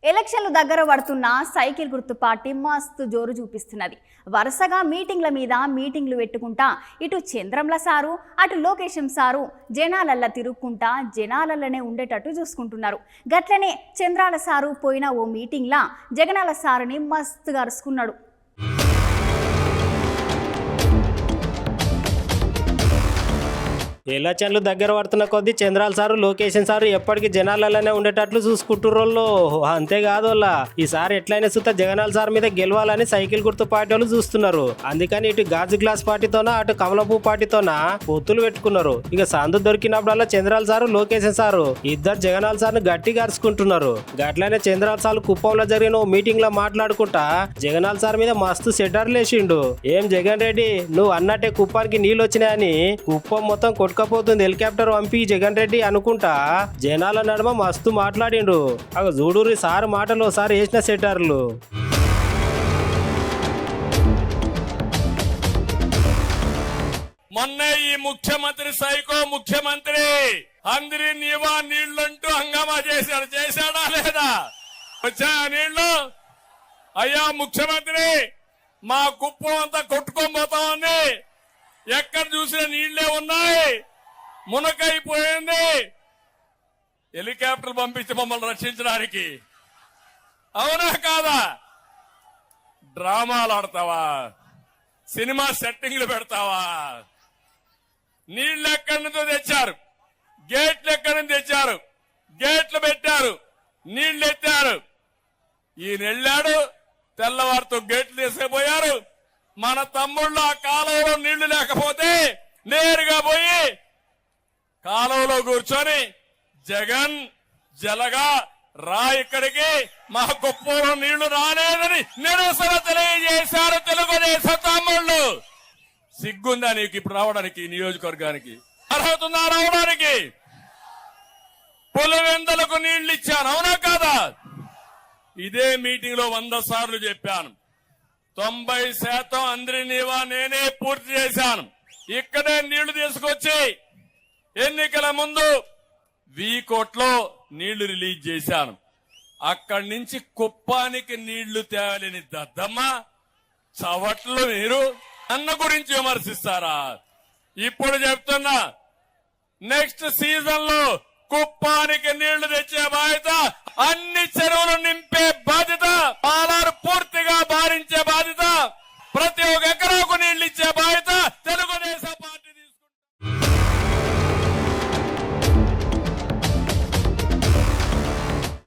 ఎలక్షన్లు దగ్గర పడుతున్న సైకిల్ గుర్తు పార్టీ మస్తు జోరు చూపిస్తున్నది. వరుసగా మీటింగ్ల మీద మీటింగ్లు పెట్టుకుంటా ఇటు చంద్రంల సారు అటు లోకేశం సారు జనాలల్ల తిరుక్కుంటా జనాలల్లనే ఉండేటట్టు చూసుకుంటున్నారు. గట్లనే చంద్రాల సారు పోయిన ఓ మీటింగ్లా జగనాల సారుని మస్తుగా అరుచుకున్నాడు. ఎలక్షన్లు దగ్గర పడుతున్న కొద్దీ చంద్రాల సారు లోకేషన్ సారు ఎప్పటికీ జనాలలోనే ఉండేటట్లు చూసుకుంటుర్రోళ్ళు. అంతేకాదు ఈసారి ఎట్లయినా సుత జగనాల సార్ మీద గెలవాలని సైకిల్ గుర్తు పార్టీ వాళ్ళు చూస్తున్నారు. అందుకని ఇటు గాజు గ్లాస్ పార్టీతోనా అటు కమలపూ పార్టీతోనా పొత్తులు పెట్టుకున్నారు. ఇక సందు దొరికినప్పుడల్లా చంద్రాల సారు లోకేషన్ సారు ఇద్దరు జగనాల సార్ను గట్టిగా అరుచుకుంటున్నారు. గట్లనే చంద్రాల సార్ కుప్పంలో జరిగిన ఓ మీటింగ్ లో మాట్లాడుకుంటా జగనాల సార్ మీద మస్తు సెటర్లు వేసిండు. ఏం జగన్ రెడ్డి నువ్వు అన్నట్టే కుప్పానికి నీళ్ళు వచ్చినాయని కుప్పం మొత్తం కొట్టుకపోతుంది హెలికాప్టర్ పంపి జగన్ రెడ్డి అనుకుంటా జనాల నడుమ మస్తు మాట్లాడిండు. అగ చూడూరి సార్ మాటలు సార్ వేసిన సెటర్లు. మొన్నే ఈ ముఖ్యమంత్రి సైకో ముఖ్యమంత్రి అందరి నీవా నీళ్లంటూ హంగామా చేశాడా లేదా? వచ్చా నీళ్లు? అయ్యా ముఖ్యమంత్రి మా కుప్పం అంతా కొట్టుకోబోతామని ఎక్కడ చూసినా నీళ్లే ఉన్నాయి, మునకైపోయింది. హెలికాప్టర్ పంపించి మమ్మల్ని రక్షించడానికి. అవునా కాదా? డ్రామాలు ఆడతావా? సినిమా సెట్టింగ్లు పెడతావా? నీళ్లు ఎక్కడి నుంచో తెచ్చారు, గేట్లు ఎక్కడి నుంచి తెచ్చారు, గేట్లు పెట్టారు, నీళ్లు ఎత్తారు. ఈయన వెళ్ళాడు, తెల్లవారితో గేట్లు తీసుకుపోయారు. మన తమ్ముళ్ళు ఆ కాలువలో నీళ్లు లేకపోతే నేరుగా పోయి కాలువలో కూర్చొని జగన్ జలగా రా ఇక్కడికి, మా కుప్పంలో నీళ్లు రాలేదని నిరసన తెలియజేశారు తెలుగుదేశం తమ్ముళ్ళు. సిగ్గుందా నీకు ఇప్పుడు రావడానికి నియోజకవర్గానికి? అర్హత ఉందా రావడానికి? పులివెందులకు నీళ్లు ఇచ్చాను, అవునా కాదా? ఇదే మీటింగ్ లో 100 సార్లు చెప్పాను. 90% అందరి నీవా నేనే పూర్తి చేశాను. ఇక్కడే నీళ్లు తీసుకొచ్చి ఎన్నికల ముందు వీకోట్లో నీళ్లు రిలీజ్ చేశాను. అక్కడి నుంచి కుప్పానికి నీళ్లు తేలని దద్దమ్మ చవట్లు మీరు అన్న గురించి విమర్శిస్తారా? ఇప్పుడు చెప్తున్నా, నెక్స్ట్ సీజన్ లో కుప్పానికి నీళ్లు తెచ్చే బాధ్యత అన్ని చెరువులు